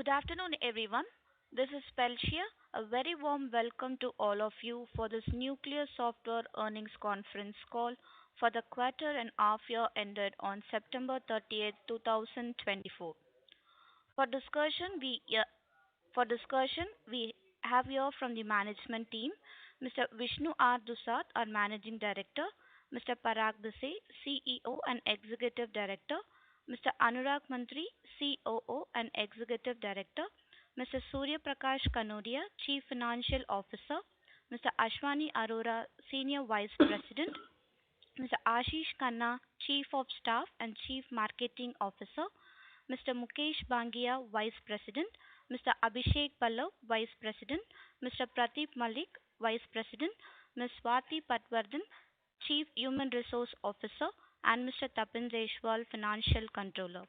Good afternoon, everyone. This is Pelshia. A very warm welcome to all of you for this Nucleus Software Earnings Conference call for the quarter and half year ended on September 30th, 2024. For discussion, we have here from the management team Mr. Vishnu R. Dusad, our Managing Director, Mr. Parag Desai, CEO and Executive Director, Mr. Anurag Mantri, COO and Executive Director, Mr. Surya Prakash Kanodia, Chief Financial Officer, Mr. Ashwani Arora, Senior Vice President, Mr. Ashish Khanna, Chief of Staff and Chief Marketing Officer, Mr. Mukesh Bangia, Vice President, Mr. Abhishek Pallav, Vice President, Mr. Pradeep Malik, Vice President, Ms. Swati Patwardhan, Chief Human Resource Officer, and Mr. Tapan Jaiswal, Financial Controller.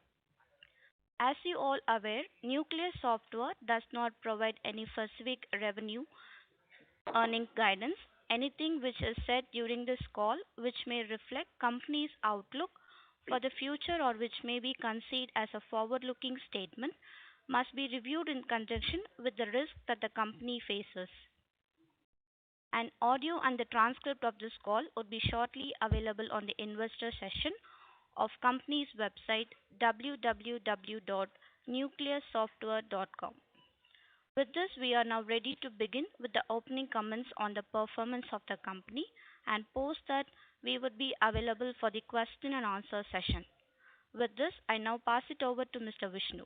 As you all aware, Nucleus Software does not provide any specific revenue earning guidance. Anything which is said during this call which may reflect company's outlook for the future or which may be considered as a forward-looking statement must be reviewed in conjunction with the risk that the company faces. An audio and the transcript of this call would be shortly available on the investor section of company's website www.nucleussoftware.com. With this, we are now ready to begin with the opening comments on the performance of the company, and post that we would be available for the question and answer session. With this, I now pass it over to Mr. Vishnu.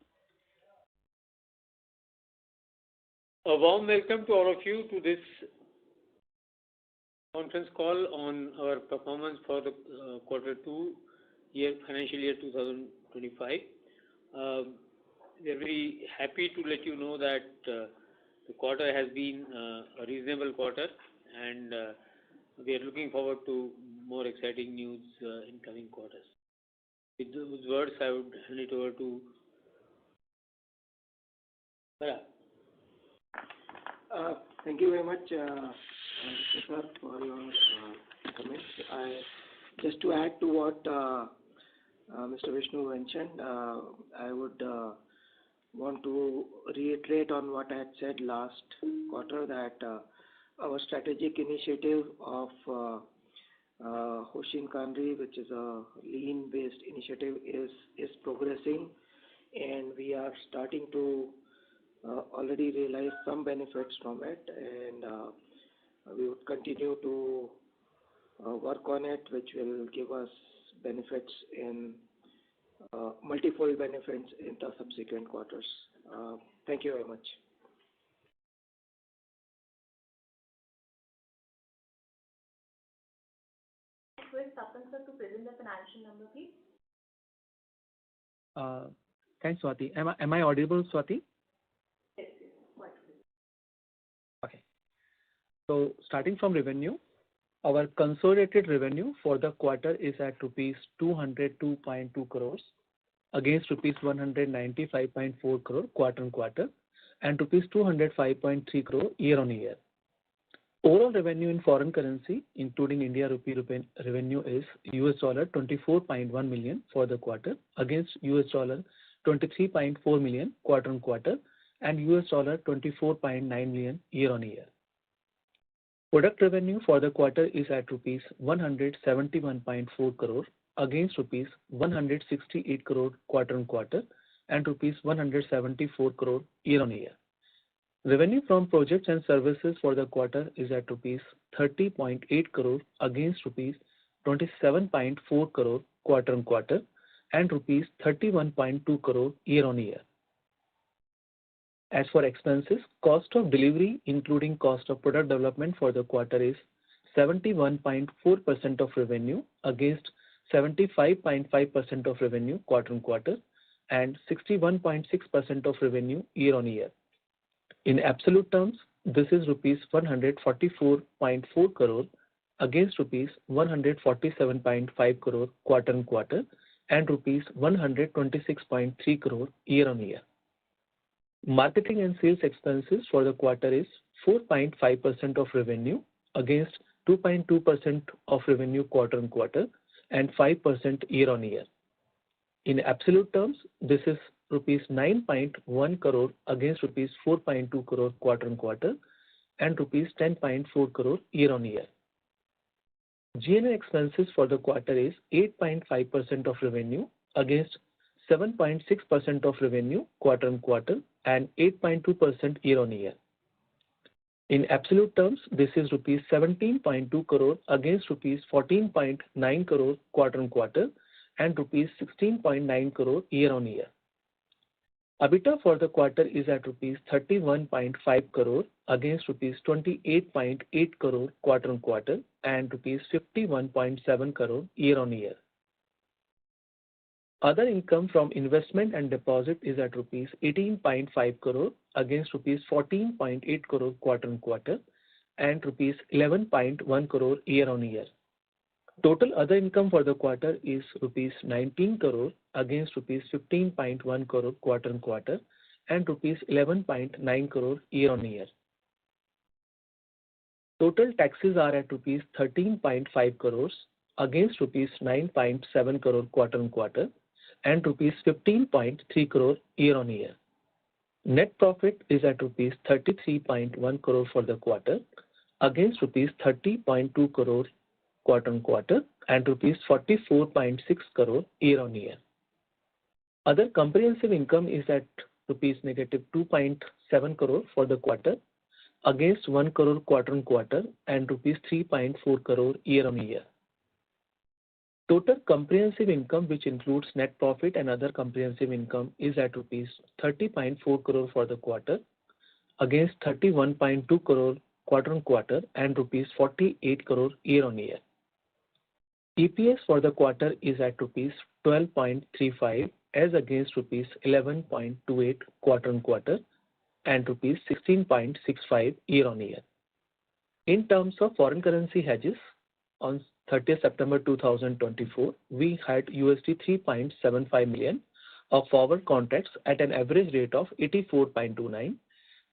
A warm welcome to all of you to this conference call on our performance for the quarter two financial year 2025. We are very happy to let you know that the quarter has been a reasonable quarter, and we are looking forward to more exciting news in coming quarters. With those words, I would hand it over to Parag. Thank you very much, sir, for your comments. Just to add to what Mr. Vishnu mentioned, I would want to reiterate on what I had said last quarter, that our strategic initiative of Hoshin Kanri, which is a lean-based initiative, is progressing, and we are starting to already realize some benefits from it, and we would continue to work on it, which will give us benefits in multiple benefits in the subsequent quarters. Thank you very much. Request Tapan sir to present the financial number, please. Thanks, Swati. Am I audible, Swati? Yes, quite good. Okay. So starting from revenue, our consolidated revenue for the quarter is at rupees 202.2 crores against rupees 195.4 crore quarter on quarter and rupees 205.3 crore year on year. Overall revenue in foreign currency, including India rupee revenue, is $24.1 million for the quarter against $23.4 million quarter on quarter and $24.9 million year on year. Product revenue for the quarter is at rupees 171.4 crore against rupees 168 crore quarter on quarter and rupees 174 crore year on year. Revenue from projects and services for the quarter is at rupees 30.8 crore against rupees 27.4 crore quarter on quarter and rupees 31.2 crore year on year. As for expenses, cost of delivery, including cost of product development for the quarter, is 71.4% of revenue against 75.5% of revenue quarter on quarter and 61.6% of revenue year on year. In absolute terms, this is rupees 144.4 crore against rupees 147.5 crore quarter on quarter and rupees 126.3 crore year on year. Marketing and sales expenses for the quarter is 4.5% of revenue against 2.2% of revenue quarter on quarter and 5% year on year. In absolute terms, this is rupees 9.1 crore against rupees 4.2 crore quarter-on-quarter and rupees 10.4 crore year-on-year. G&A expenses for the quarter is 8.5% of revenue against 7.6% of revenue quarter-on-quarter and 8.2% year-on-year. In absolute terms, this is rupees 17.2 crore against rupees 14.9 crore quarter-on-quarter and rupees 16.9 crore year-on-year. EBITDA for the quarter is at rupees 31.5 crore against rupees 28.8 crore quarter-on-quarter and rupees 51.7 crore year-on-year. Other income from investment and deposit is at rupees 18.5 crore against rupees 14.8 crore quarter-on-quarter and rupees 11.1 crore year-on-year. Total other income for the quarter is rupees 19 crore against rupees 15.1 crore quarter-on-quarter and rupees 11.9 crore year-on-year. Total taxes are at rupees 13.5 crores against rupees 9.7 crore quarter-on-quarter and rupees 15.3 crore year-on-year. Net profit is at rupees 33.1 crore for the quarter against rupees 30.2 crore quarter-on-quarter and rupees 44.6 crore year-on-year. Other comprehensive income is at rupees negative 2.7 crore for the quarter against 1 crore quarter-on-quarter and rupees 3.4 crore year-on-year. Total comprehensive income, which includes net profit and other comprehensive income, is at rupees 30.4 crore for the quarter against 31.2 crore quarter-on-quarter and rupees 48 crore year-on-year. EPS for the quarter is at rupees 12.35 as against rupees 11.28 quarter-on-quarter and rupees 16.65 year-on-year. In terms of foreign currency hedges, on 30th September 2024, we had $3.75 million of forward contracts at an average rate of 84.29.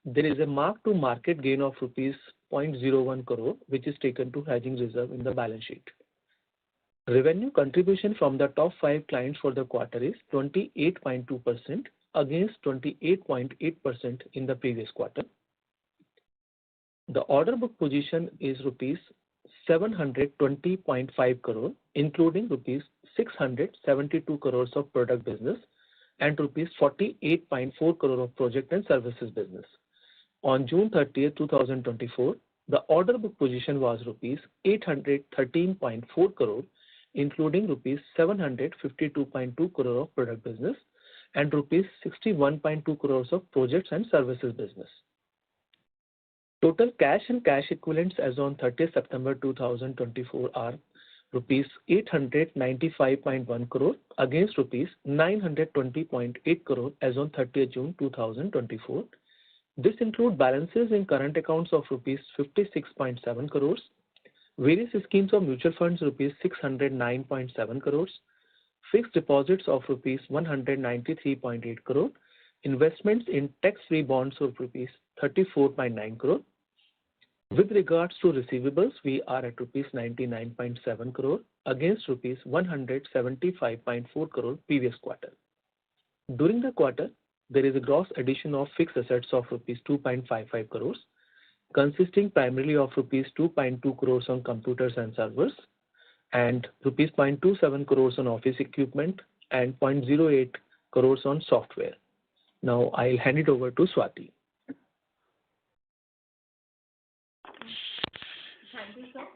There is a mark-to-market gain of rupees 0.01 crore, which is taken to hedging reserve in the balance sheet. Revenue contribution from the top 5 clients for the quarter is 28.2% against 28.8% in the previous quarter. The order book position is rupees 720.5 crore, including rupees 672 crores of product business and rupees 48.4 crore of project and services business. On June 30, 2024, the order book position was rupees 813.4 crore, including rupees 752.2 crore of product business and rupees 61.2 crores of projects and services business. Total cash and cash equivalents as on 30 September 2024 are rupees 895.1 crore against rupees 920.8 crore as on 30 June 2024. This includes balances in current accounts of rupees 56.7 crores, various schemes of mutual funds rupees 609.7 crores, fixed deposits of rupees 193.8 crore, investments in tax-free bonds of rupees 34.9 crore. With regards to receivables, we are at rupees 99.7 crore against rupees 175.4 crore previous quarter. During the quarter, there is a gross addition of fixed assets of rupees 2.55 crores, consisting primarily of rupees 2.2 crores on computers and servers and rupees 0.27 crores on office equipment and 0.08 crores on software. Now I'll hand it over to Swati. Thank you, sir.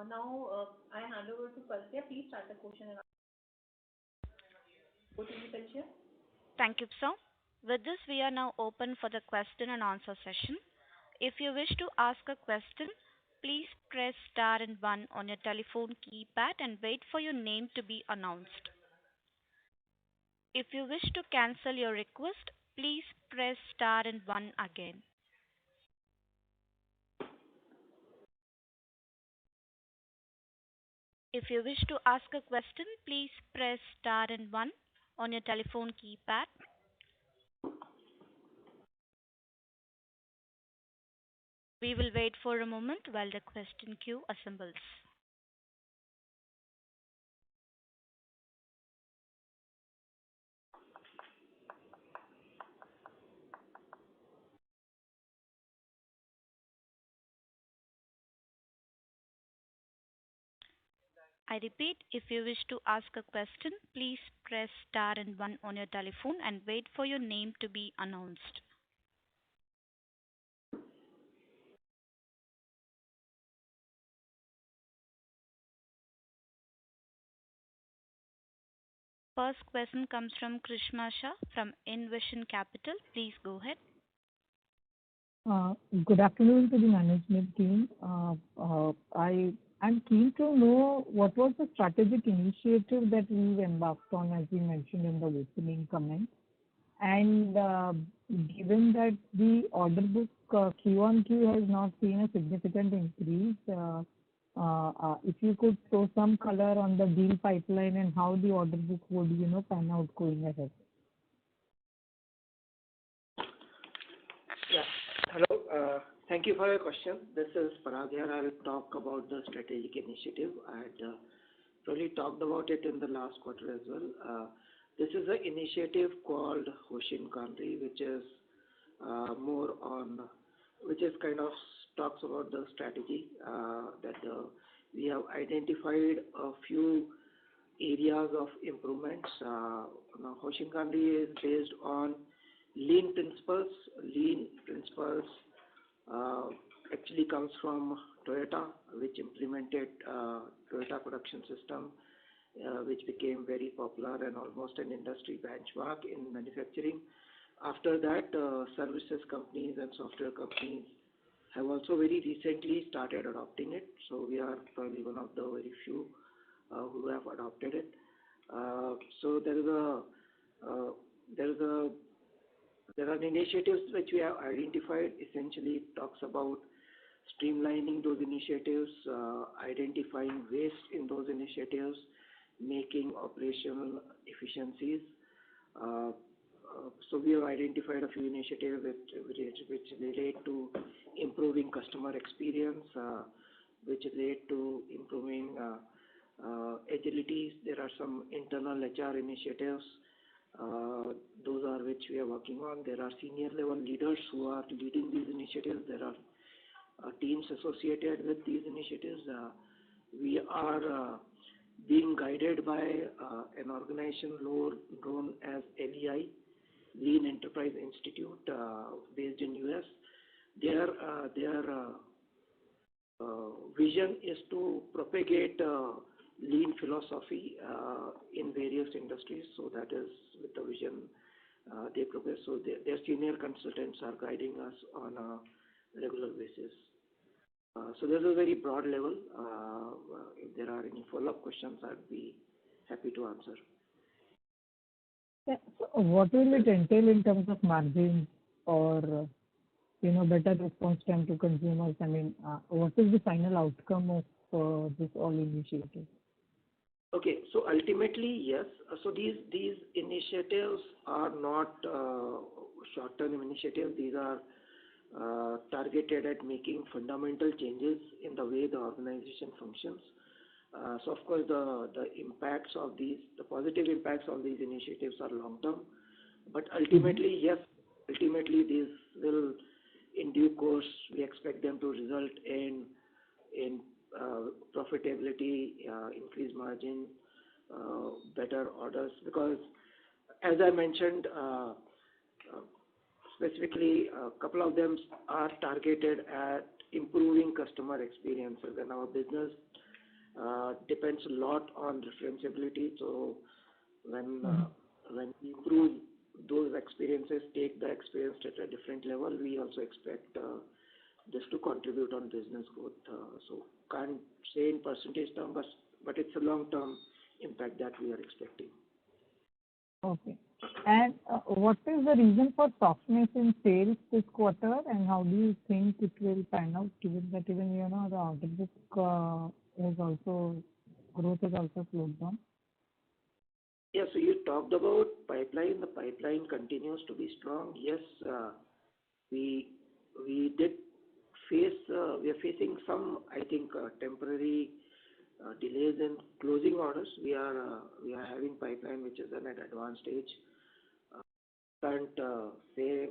Now I hand over to Palsya. Please start the question and answer. Go to you, Palsya. Thank you, sir. With this, we are now open for the question and answer session. If you wish to ask a question, please press star and 1 on your telephone keypad and wait for your name to be announced. If you wish to cancel your request, please press star and 1 again. If you wish to ask a question, please press star and 1 on your telephone keypad. We will wait for a moment while the question queue assembles. I repeat, if you wish to ask a question, please press star and one on your telephone and wait for your name to be announced. First question comes from Krishna Shah from Invision Capital. Please go ahead. Good afternoon to the management team. I'm keen to know what was the strategic initiative that we embarked on, as we mentioned in the opening comment. And given that the order book Q1Q has not seen a significant increase, if you could throw some color on the deal pipeline and how the order book would, pan out going ahead. Yeah. Hello. Thank you for your question. This is Parag here. I will talk about the strategic initiative. I had probably talked about it in the last quarter as well. This is an initiative called Hoshin Kanri, which is which is kind of talks about the strategy that we have identified a few areas of improvements. Now, Hoshin Kanri is based on lean principles. Lean principles actually comes from Toyota, which implemented Toyota production system, which became very popular and almost an industry benchmark in manufacturing. After that, services companies and software companies have also very recently started adopting it. So we are probably one of the very few who have adopted it. So there are initiatives which we have identified. Essentially, it talks about streamlining those initiatives, identifying waste in those initiatives, making operational efficiencies. So we have identified a few initiatives which relate to improving customer experience, which relate to improving agilities. There are some internal HR initiatives. Those are which we are working on. There are senior level leaders who are leading these initiatives. There are teams associated with these initiatives. We are being guided by an organization known as LEI, Lean Enterprise Institute, based in US. Their vision is to propagate lean philosophy in various industries. So that is with the vision they progress. So their senior consultants are guiding us on a regular basis. So this is a very broad level. If there are any follow-up questions, I'd be happy to answer. Yeah. So what will it entail in terms of margin or better response time to consumers? I mean, what is the final outcome of this all initiative? Okay, so ultimately, yes. So these initiatives are not short-term initiatives. These are targeted at making fundamental changes in the way the organization functions. So of course, the impacts of the positive impacts of these initiatives are long-term. But ultimately, yes, ultimately these will, in due course, we expect them to result in profitability, increased margin, better orders. Because as I mentioned, specifically, a couple of them are targeted at improving customer experiences, and our business depends a lot on referenceability. So when we improve those experiences, take the experience at a different level, we also expect this to contribute on business growth. So can't say in percentage terms, but it's a long-term impact that we are expecting. Okay. And what is the reason for softness in sales this quarter, and how do you think it will pan out, given that even the order book growth has also slowed down? Yeah, so you talked about pipeline. The pipeline continues to be strong. Yes, we did face, we are facing some, I think, temporary delays in closing orders. We are having pipeline which is in an advanced stage. Can't say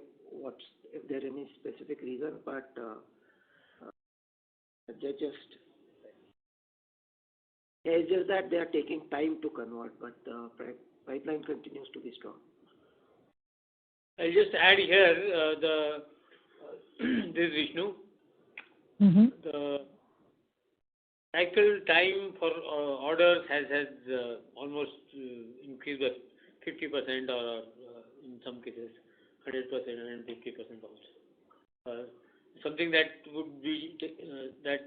if there any specific reason, but they're just It's just that they are taking time to convert, but the pipeline continues to be strong. I'll just add here, this is Vishnu. The cycle time for orders has almost increased by 50% or in some cases 100% and 50% also. Something that would be that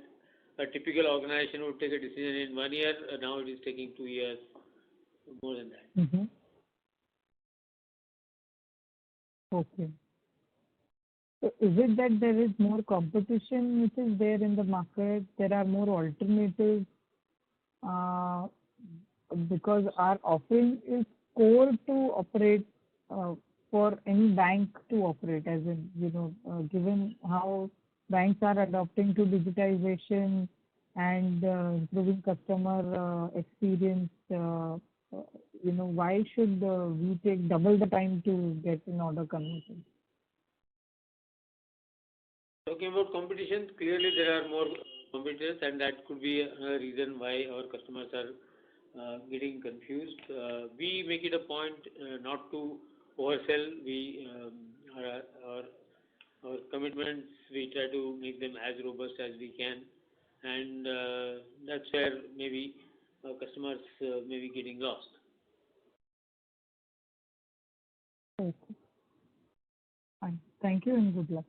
a typical organization would take a decision in 1 year, now it is taking 2 years, more than that. Okay. So is it that there is more competition which is there in the market? There are more alternatives because our offering is core to operate for any bank to operate, as in, given how banks are adopting to digitization and improving customer experience, why should we take double the time to get an order conversion? Talking about competition, clearly there are more competitors, and that could be another reason why our customers are getting confused. We make it a point not to oversell. Our commitments, we try to make them as robust as we can, and that's where maybe our customers may be getting lost. Okay. Fine. Thank you and good luck.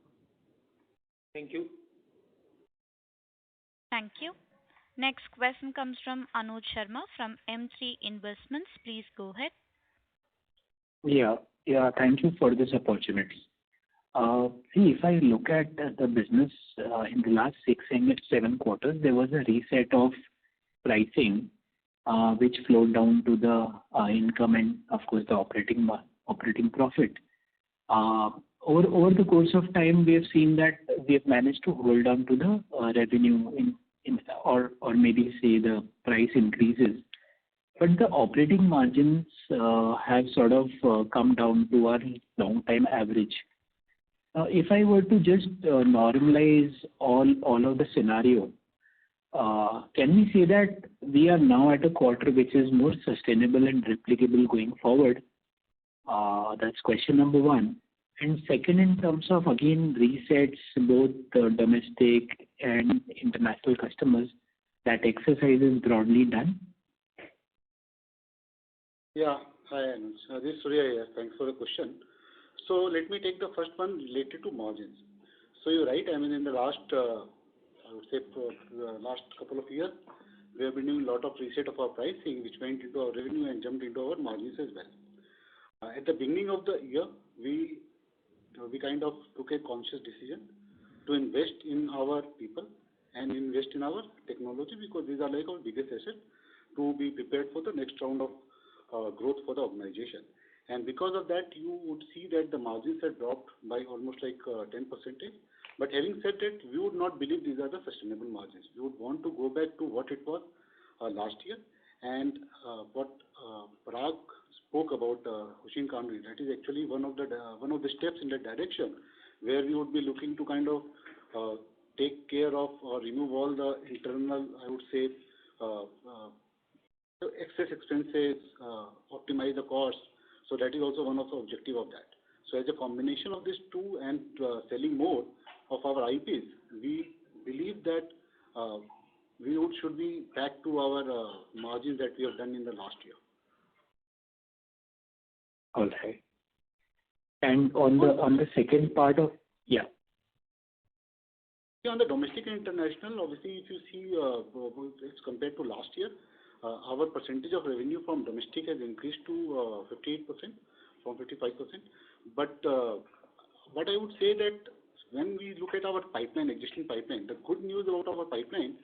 Thank you. Thank you. Next question comes from Anuj Sharma from M3 Investments. Please go ahead. Yeah. Thank you for this opportunity. See, if I look at the business in the last 6 and 7 quarters, there was a reset of pricing, which flowed down to the income and, of course, the operating profit. Over the course of time, we have seen that we have managed to hold on to the revenue or maybe say the price increases. But the operating margins have sort of come down to our long time average. If I were to just normalize all of the scenario, can we say that we are now at a quarter which is more sustainable and replicable going forward? That's question number 1. And second, in terms of, again, resets, both domestic and international customers, that exercise is broadly done? Yeah. Hi, Anuj. This is Surya here. Thanks for the question. So let me take the first one related to margins. So you're right. I mean, in the last, I would say, for the last couple of years, we have been doing a lot of reset of our pricing, which went into our revenue and jumped into our margins as well. At the beginning of the year, we kind of took a conscious decision to invest in our people and invest in our technology, because these are like our biggest assets to be prepared for the next round of growth for the organization. And because of that, you would see that the margins have dropped by almost like 10%. But having said that, we would not believe these are the sustainable margins. We would want to go back to what it was last year. And what Parag spoke about Hoshin Kanri, that is actually one of the steps in that direction, where we would be looking to kind of take care of or remove all the internal, I would say, excess expenses, optimize the costs. So that is also one of the objective of that. So as a combination of these two and selling more of our IPs, we believe that we should be back to our margins that we have done in the last year. All right. And on the second part of, yeah. On the domestic and international, obviously, if you see, it's compared to last year, our percentage of revenue from domestic has increased to 58% from 55%. But what I would say that when we look at our pipeline, existing pipeline, the good news about our pipeline,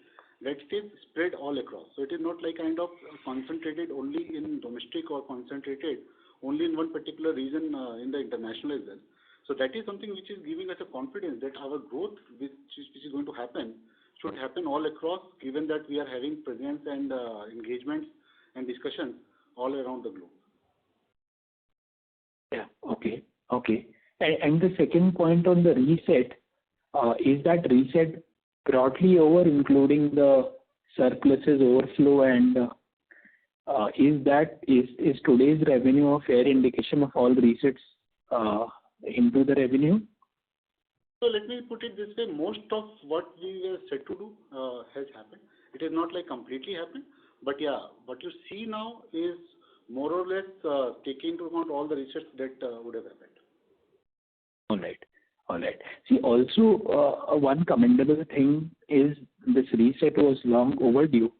that it is spread all across. So it is not like kind of concentrated only in domestic or concentrated only in one particular region in the international as well. So that is something which is giving us a confidence that our growth, which is going to happen, should happen all across, given that we are having presence and engagements and discussions all around the globe. Yeah. Okay. And the second point on the reset, is that reset broadly over, including the surpluses overflow, and is today's revenue a fair indication of all resets into the revenue? So let me put it this way: most of what we were set to do has happened. It is not like completely happened, but yeah, what you see now is more or less taking into account all the research that would have happened. All right. All right. See, also, one commendable thing is this reset was long overdue.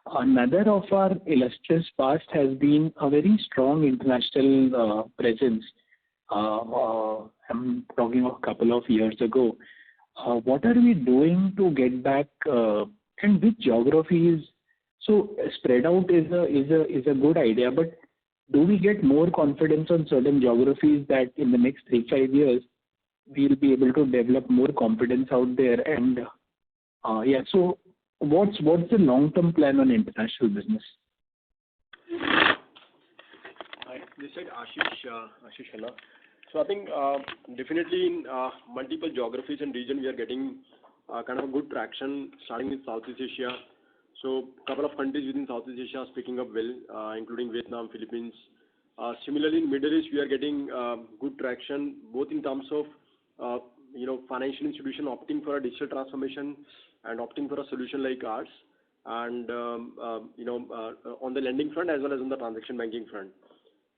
Another of our illustrious past has been a very strong international presence. I'm talking of a couple of years ago. What are we doing to get back, and which geographies? So spread out is a good idea, but do we get more confidence on certain geographies that in the next 3-5 years we'll be able to develop more confidence out there? And yeah, so what's the long-term plan on international business? Hi, this is Ashish Khanna. So I think definitely in multiple geographies and regions we are getting kind of a good traction, starting with Southeast Asia. So a couple of countries within Southeast Asia are picking up well, including Vietnam, Philippines. Similarly, in Middle East we are getting good traction, both in terms of financial institution opting for a digital transformation and opting for a solution like ours, and on the lending front as well as on the transaction banking front.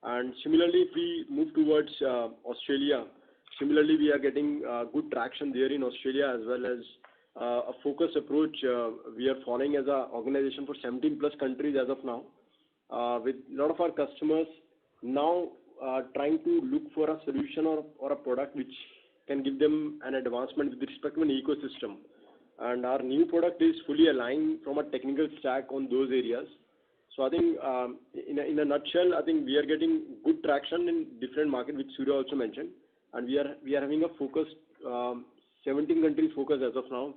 And similarly, if we move towards Australia, similarly we are getting good traction there in Australia, as well as a focused approach we are following as an organization for 17 plus countries as of now, with a lot of our customers now trying to look for a solution or a product which can give them an advancement with respect to an ecosystem. And our new product is fully aligned from a technical stack on those areas. So I think in a nutshell, I think we are getting good traction in different markets, which Surya also mentioned, and we are having a focused 17 countries focus as of now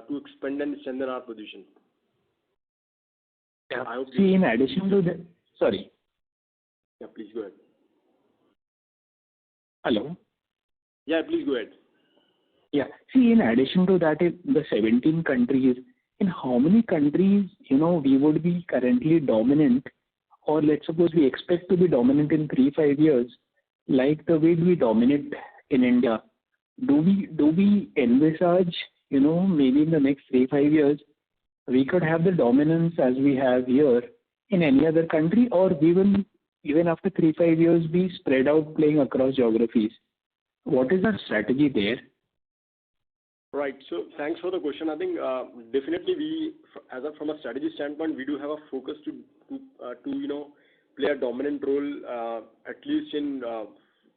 to expand and strengthen our position. Yeah. See, in addition to that, sorry. Yeah, please go ahead. Hello. Yeah, please go ahead. Yeah. See, in addition to that, in the 17 countries, in how many countries, we would be currently dominant, or let's suppose we expect to be dominant in 3-5 years, like the way we dominate in India? Do we envisage, maybe in the next 3-5 years, we could have the dominance as we have here in any other country, or we will, even after 3-5 years, be spread out playing across geographies? What is our strategy there? Right. So thanks for the question. I think definitely we, from a strategy standpoint, we do have a focus to play a dominant role at least in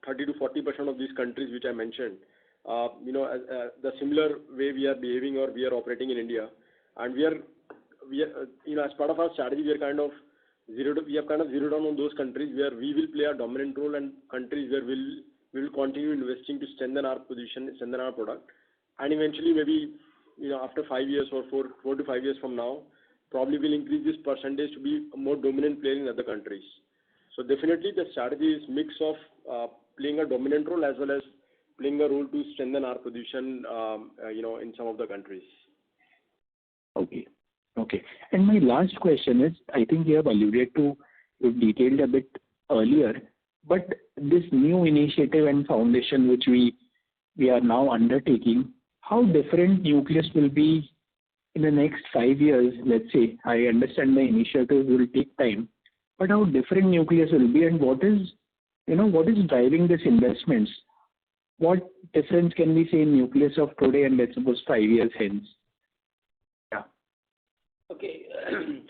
30 to 40% of these countries which I mentioned. The similar way we are behaving or we are operating in India, and we are as part of our strategy, we have kind of zeroed down on those countries where we will play a dominant role, and countries where we will continue investing to strengthen our position, strengthen our product. And eventually, maybe after 5 years or 4 to 5 years from now, probably will increase this percentage to be a more dominant player in other countries. So definitely, the strategy is mix of playing a dominant role as well as playing a role to strengthen our position, in some of the countries. Okay. And my last question is, I think you have alluded to, you detailed a bit earlier, but this new initiative and foundation which we are now undertaking, how different Nucleus will be in the next 5 years, let's say? I understand the initiatives will take time, but how different Nucleus will be, and what is driving this investments? What difference can we see in Nucleus of today and let's suppose 5 years hence? Yeah. Okay.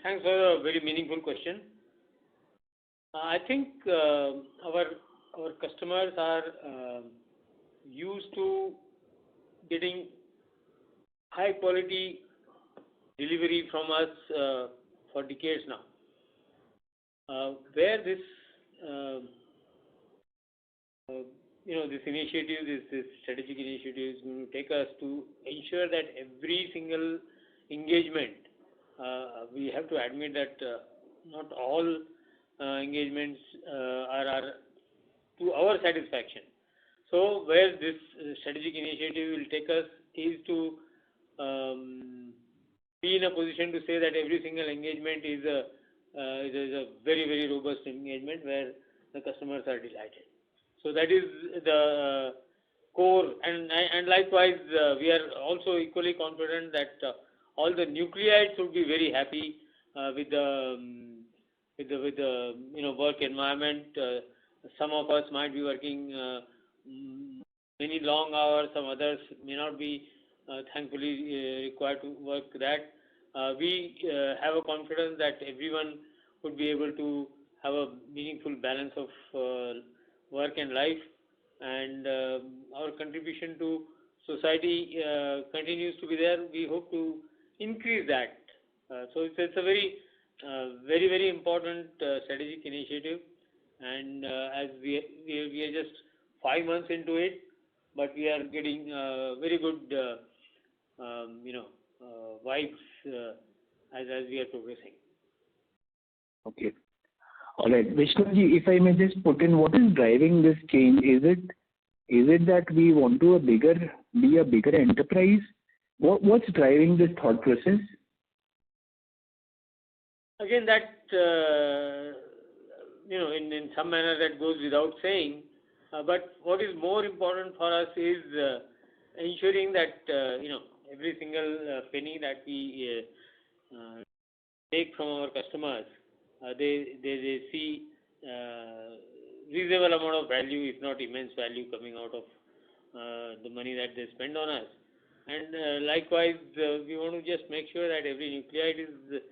Thanks for a very meaningful question. I think our customers are used to getting high quality delivery from us for decades now. Where this this initiative, this strategic initiative is going to take us to ensure that every single engagement, we have to admit that not all engagements are to our satisfaction. So where this strategic initiative will take us is to be in a position to say that every single engagement is a very, very robust engagement where the customers are delighted. So that is the core, and likewise we are also equally confident that all the nucleites would be very happy with the work environment. Some of us might be working many long hours, some others may not be thankfully required to work that. We have a confidence that everyone would be able to have a meaningful balance of work and life, and our contribution to society continues to be there. We hope to increase that. So it's a very, very important strategic initiative, and as we are just 5 months into it, but we are getting very good vibes as we are progressing. Okay. All right. Vishnuji, if I may just put in, what is driving this change? Is it that we want to be a bigger enterprise? What's driving this thought process? Again, that in some manner that goes without saying. But what is more important for us is ensuring that every single penny that we take from our customers, they see reasonable amount of value, if not immense value, coming out of the money that they spend on us. And likewise, we want to just make sure that every nucleate is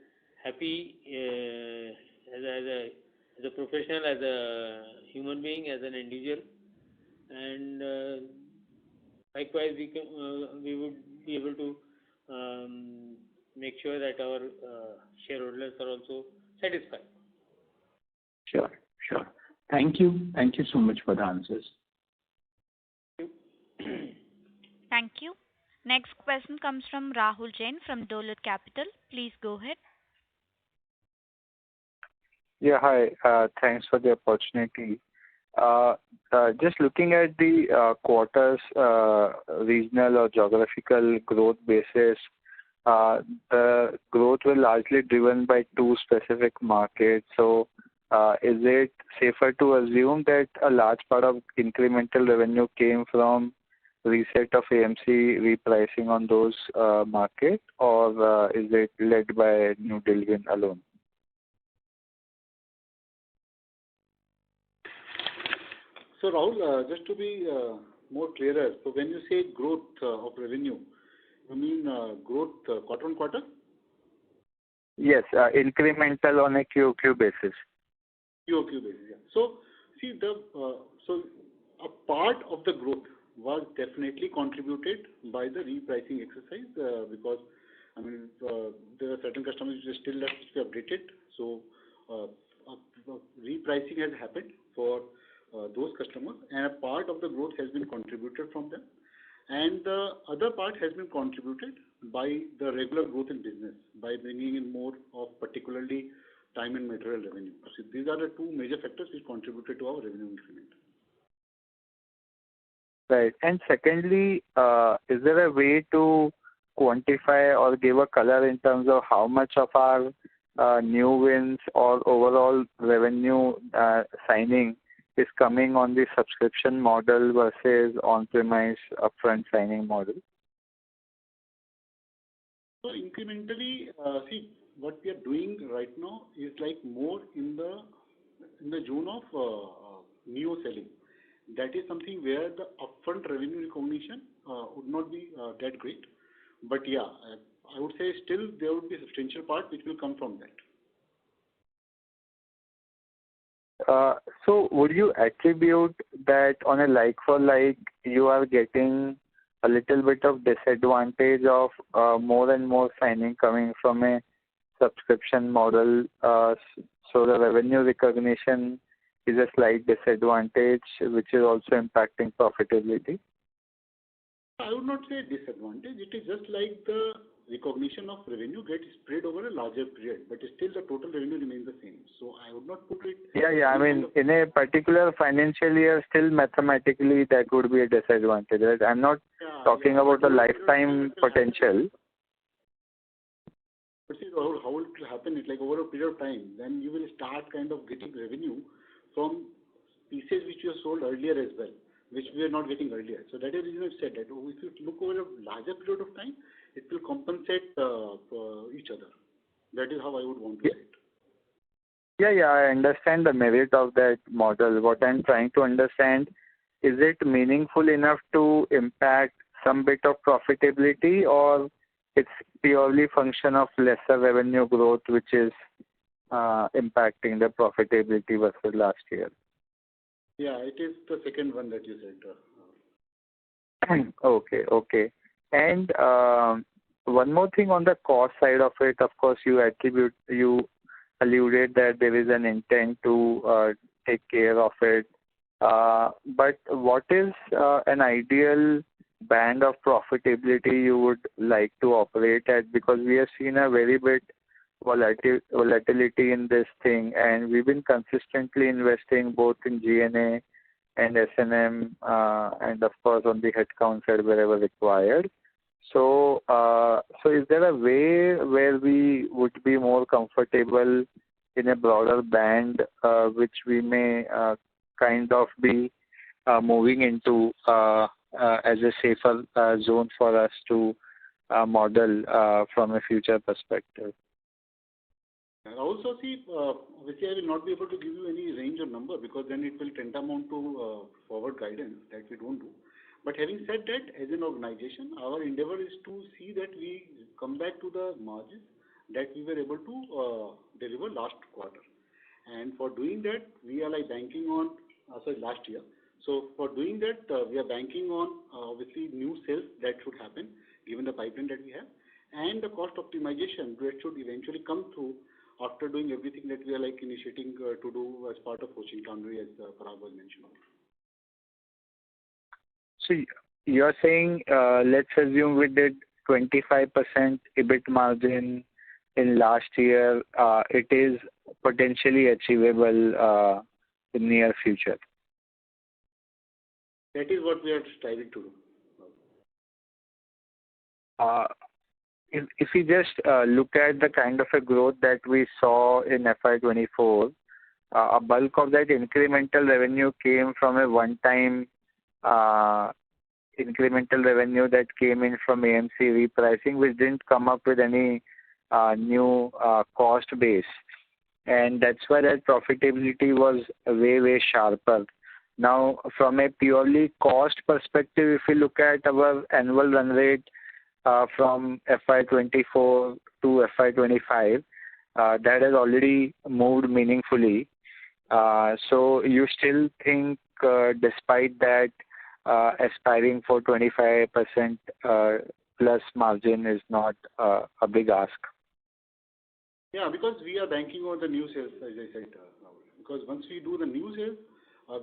happy as a professional, as a human being, as an individual, and likewise we would be able to make sure that our shareholders are also satisfied. Sure. Thank you so much for the answers. Thank you. Next question comes from Rahul Jain from Dolat Capital. Please go ahead. Yeah, hi. Thanks for the opportunity. Just looking at the quarter's regional or geographical growth basis, the growth was largely driven by two specific markets. So, is it safer to assume that a large part of incremental revenue came from reset of AMC repricing on those markets, or is it led by New Delhi alone? So Rahul, just to be more clearer, so when you say growth of revenue, you mean growth quarter on quarter? Yes, incremental on a QOQ basis. QOQ basis, yeah. So see, so a part of the growth was definitely contributed by the repricing exercise because there are certain customers which are still left to be updated. So repricing has happened for those customers, and a part of the growth has been contributed from them, and the other part has been contributed by the regular growth in business, by bringing in more of particularly time and material revenue. So these are the two major factors which contributed to our revenue increment. Right. And secondly, is there a way to quantify or give a color in terms of how much of our new wins or overall revenue signing is coming on the subscription model versus on-premise upfront signing model? So incrementally, see, what we are doing right now is like more in the zone of neo selling. That is something where the upfront revenue recognition would not be that great. But yeah, I would say still there would be a substantial part which will come from that. So would you attribute that on a like-for-like you are getting a little bit of disadvantage of more and more signing coming from a subscription model, so the revenue recognition is a slight disadvantage which is also impacting profitability? I would not say disadvantage. It is just like the recognition of revenue gets spread over a larger period, but still the total revenue remains the same. So I would not put it... Yeah. I mean, in a particular financial year, still mathematically that would be a disadvantage, right? I'm not talking about the lifetime potential. But see, how it will happen, it's like over a period of time, then you will start kind of getting revenue from pieces which you have sold earlier as well, which we are not getting earlier. So that is the reason I've said that if you look over a larger period of time, it will compensate each other. That is how I would want to say it. Yeah, I understand the merit of that model. What I'm trying to understand, is it meaningful enough to impact some bit of profitability, or it's purely function of lesser revenue growth which is impacting the profitability versus last year? Yeah, it is the second one that you said. Okay. And one more thing on the cost side of it, of course, you alluded that there is an intent to take care of it. But what is an ideal band of profitability you would like to operate at? Because we have seen a very bit volatility in this thing, and we've been consistently investing both in G&A and S&M, and of course on the headcount side wherever required. So is there a way where we would be more comfortable in a broader band, which we may kind of be moving into as a safer zone for us to model from a future perspective? And also, see, obviously I will not be able to give you any range or number, because then it will tantamount to forward guidance that we don't do. But having said that, as an organization, our endeavor is to see that we come back to the margins that we were able to deliver last quarter. And for doing that, we are banking on, last year. So for doing that, we are banking on obviously new sales that should happen given the pipeline that we have, and the cost optimization that should eventually come through after doing everything that we are initiating to do as part of Coaching Foundry, as Parag was mentioning. So you're saying, let's assume we did 25% EBIT margin in last year. It is potentially achievable in near future. That is what we are striving to do. If we just look at the kind of a growth that we saw in FY24, a bulk of that incremental revenue came from a one-time incremental revenue that came in from AMC repricing, which didn't come up with any new cost base. And that's why that profitability was way sharper. Now, from a purely cost perspective, if you look at our annual run rate from FY24 to FY25, that has already moved meaningfully. So you still think, despite that, aspiring for 25% plus margin is not a big ask? Yeah, because we are banking on the new sales, as I said. Because once we do the new sales,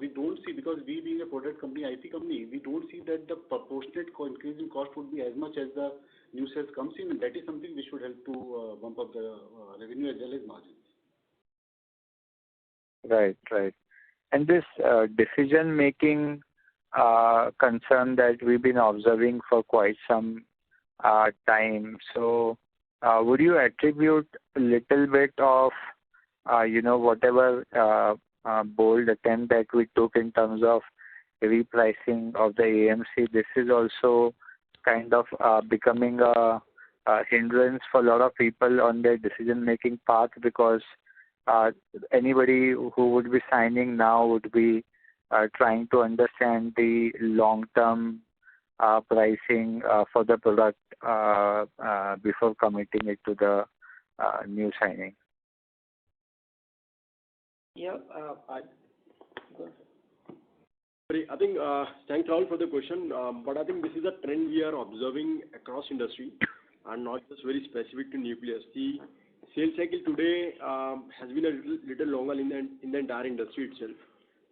we don't see, because we being a product company, IT company, we don't see that the proportionate increase in cost would be as much as the new sales comes in, and that is something which should help to bump up the revenue as well as margins. Right. And this decision-making concern that we've been observing for quite some time. So would you attribute a little bit of, whatever bold attempt that we took in terms of repricing of the AMC, this is also kind of becoming a hindrance for a lot of people on their decision-making path, because anybody who would be signing now would be trying to understand the long-term pricing for the product before committing it to the new signing. Yeah, I think, thanks Rahul for the question, but I think this is a trend we are observing across industry and not just very specific to Nucleus. The sales cycle today has been a little longer in the entire industry itself,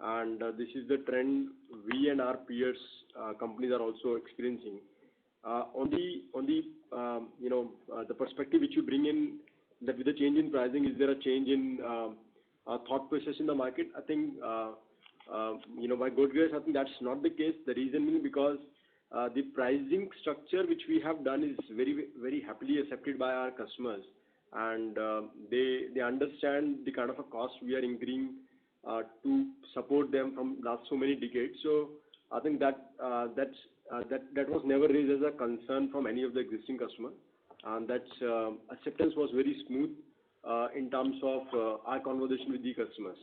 and this is the trend we and our peers companies are also experiencing. On the perspective which you bring in, that with the change in pricing, is there a change in thought process in the market? I think by good grace, I think that's not the case. The reason being because the pricing structure which we have done is very happily accepted by our customers, and they understand the kind of a cost we are incurring to support them from last so many decades. So I think that was never raised as a concern from any of the existing customers, and that acceptance was very smooth in terms of our conversation with the customers.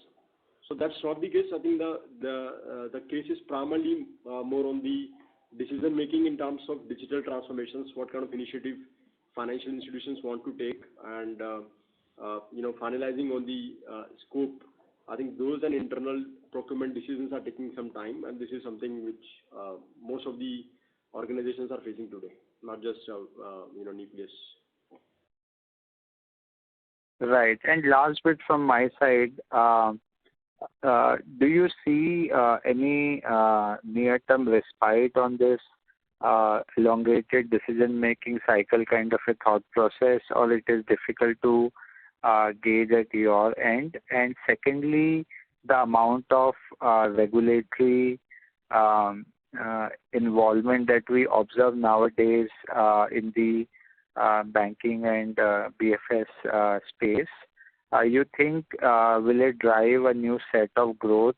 So that's not the case. I think the case is primarily more on the decision making in terms of digital transformations, what kind of initiative financial institutions want to take, and finalizing on the scope. I think those and internal procurement decisions are taking some time, and this is something which most of the organizations are facing today, not just Nucleus. Right. And last bit from my side, do you see any near-term respite on this elongated decision-making cycle kind of a thought process, or it is difficult to gauge at your end? And secondly, the amount of regulatory involvement that we observe nowadays in the banking and BFS space. You think will it drive a new set of growth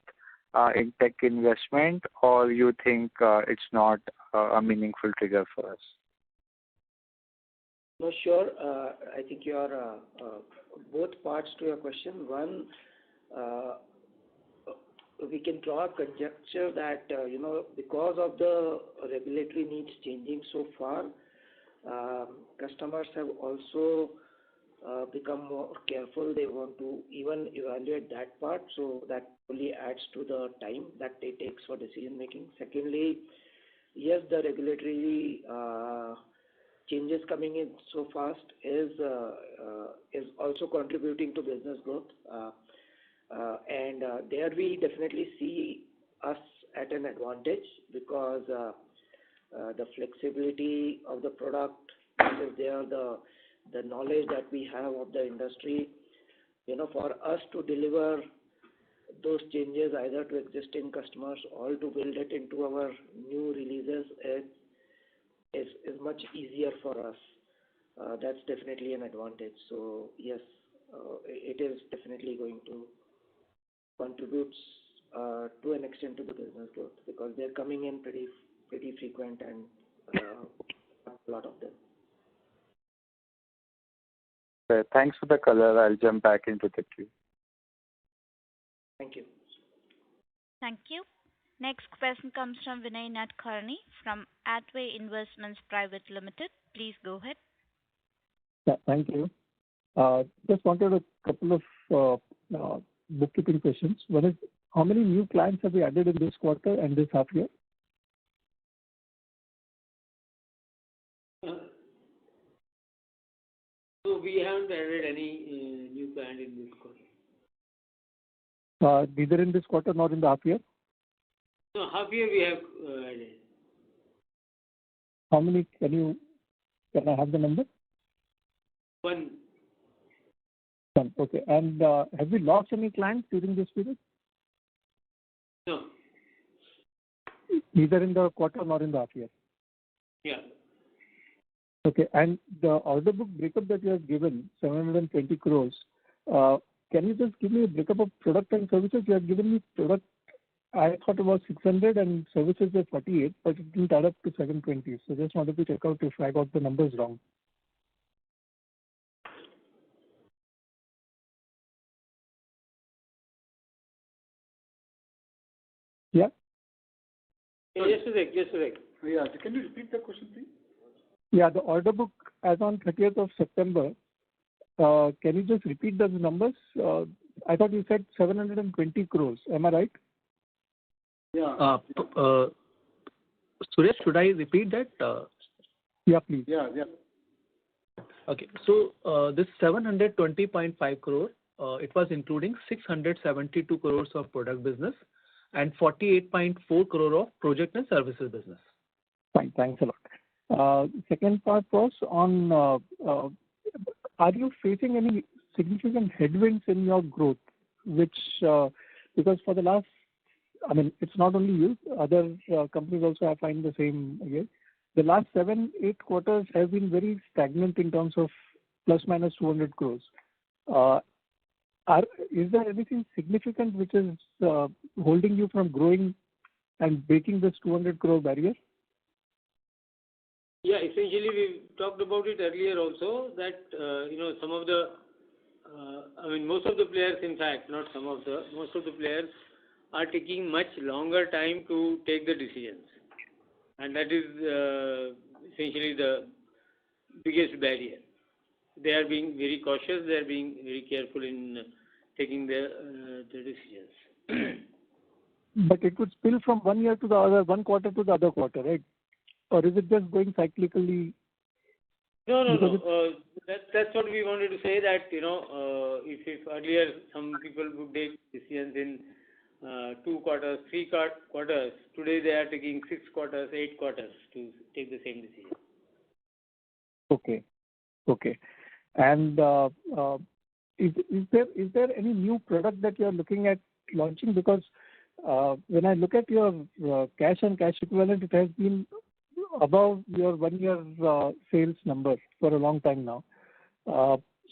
in tech investment, or you think it's not a meaningful trigger for us? No, sure. I think you are both parts to your question. One, we can draw a conjecture that because of the regulatory needs changing so far, customers have also become more careful. They want to even evaluate that part, so that only adds to the time that it takes for decision making. Secondly, yes, the regulatory changes coming in so fast is also contributing to business growth, and there we definitely see us at an advantage, because the flexibility of the product is there, the knowledge that we have of the industry, for us to deliver those changes either to existing customers or to build it into our new releases is much easier for us. That's definitely an advantage. So yes, it is definitely going to contribute to an extent to the business growth, because they're coming in pretty frequent, and a lot of them. Thanks for the color. I'll jump back into the queue. Thank you. Thank you. Next question comes from Vinay Nadkarni from Athway Investments Private Limited. Please go ahead. Yeah, thank you. Just wanted a couple of bookkeeping questions. One is, how many new clients have we added in this quarter and this half year? So we haven't added any new client in this quarter. Neither in this quarter nor in the half year? No, half year we have added. How many? Can I have the number? One. Okay. And have we lost any clients during this period? No. Neither in the quarter nor in the half year? Yeah. Okay. And the order book breakup that you have given, 720 crores, can you just give me a breakup of product and services? You have given me product, I thought it was 600 and services were 48, but it didn't add up to 720. So just wanted to check out if I got the numbers wrong. Yeah? Yes, correct. Yeah, can you repeat the question, please? Yeah, the order book as on 30th of September, can you just repeat those numbers? I thought you said 720 crores. Am I right? Yeah. Suresh, should I repeat that? Yeah, please. Yeah. Okay. So this 720.5 crore, it was including 672 crores of product business and 48.4 crore of project and services business. Fine. Thanks a lot. Second part was on, are you facing any significant headwinds in your growth, which, because for the last, I mean, it's not only you, other companies also are finding the same again. The last 7-8 quarters have been very stagnant in terms of plus minus 200 crores. Is there anything significant which is holding you from growing and breaking this 200 crore barrier? Yeah, essentially we talked about it earlier also that some of the most of the players, in fact, not some of the, most of the players are taking much longer time to take the decisions, and that is essentially the biggest barrier. They are being very cautious. They are being very careful in taking the decisions. But it would spill from one year to the other, one quarter to the other quarter, right? Or is it just going cyclically? No. That's what we wanted to say, that if earlier some people would take decisions in 2 quarters, 3 quarters, today they are taking 6 quarters, 8 quarters to take the same decision. Okay. And is there any new product that you are looking at launching? Because when I look at your cash and cash equivalent, it has been above your 1 year sales number for a long time now.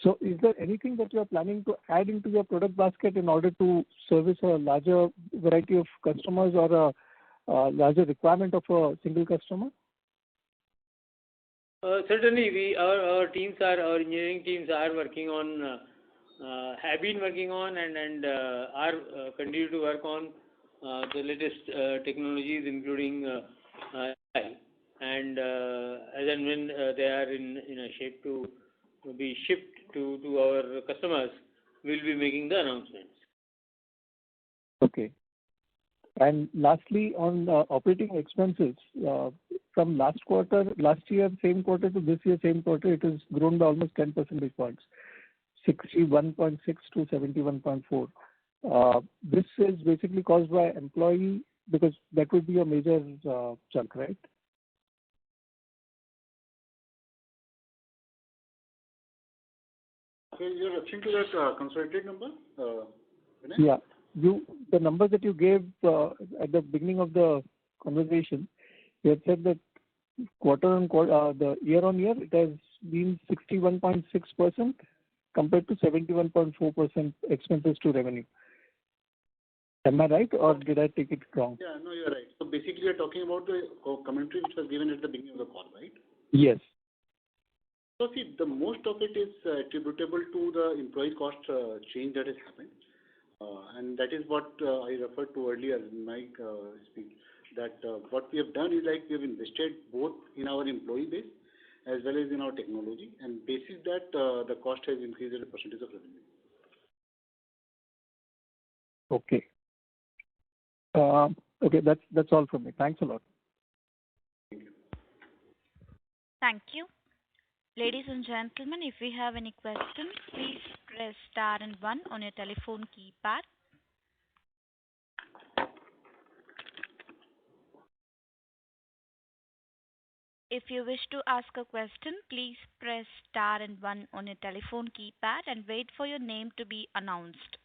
So is there anything that you are planning to add into your product basket in order to service a larger variety of customers or a larger requirement of a single customer? Certainly, our engineering teams are working on, have been working on, and are continue to work on the latest technologies, including AI. And as and when they are in a shape to be shipped to our customers, we'll be making the announcements. Okay. And lastly, on operating expenses, from last year, same quarter to this year, same quarter, it has grown by almost 10 percentage points, 61.6 to 71.4. This is basically caused by employee, because that would be a major chunk, right? So you're referring to that consolidated number? Vinay? Yeah. The numbers that you gave at the beginning of the conversation, you had said that quarter on quarter, the year on year, it has been 61.6% compared to 71.4% expenses to revenue. Am I right, or did I take it wrong? Yeah, no, you're right. So basically, you're talking about the commentary which was given at the beginning of the call, right? Yes. So see, the most of it is attributable to the employee cost change that has happened. And that is what I referred to earlier in my speech, that what we have done is like we have invested both in our employee base as well as in our technology, and basis that the cost has increased as a percentage of revenue. Okay. Okay, that's all from me. Thanks a lot. Thank you. Thank you. Ladies and gentlemen, if you have any questions, please press star and 1 on your telephone keypad. If you wish to ask a question, please press star and 1 on your telephone keypad and wait for your name to be announced.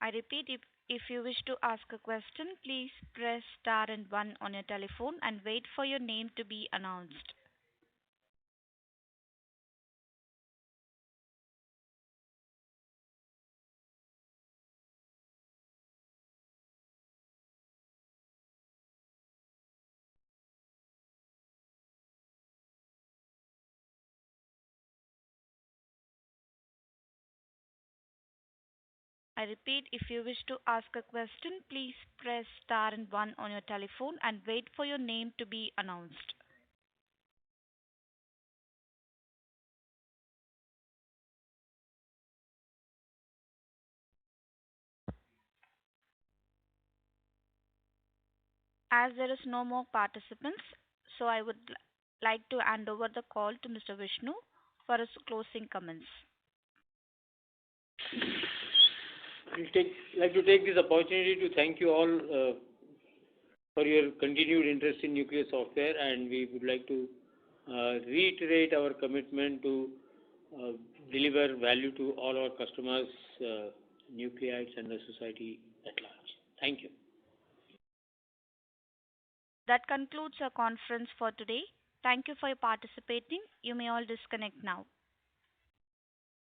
I repeat, if you wish to ask a question, please press star and 1 on your telephone and wait for your name to be announced. I repeat, if you wish to ask a question, please press star and 1 on your telephone and wait for your name to be announced. As there is no more participants, so I would like to hand over the call to Mr. Vishnu for his closing comments. I'd like to take this opportunity to thank you all for your continued interest in Nucleus Software, and we would like to reiterate our commitment to deliver value to all our customers, nucleites, and the society at large. Thank you. That concludes our conference for today. Thank you for participating. You may all disconnect now.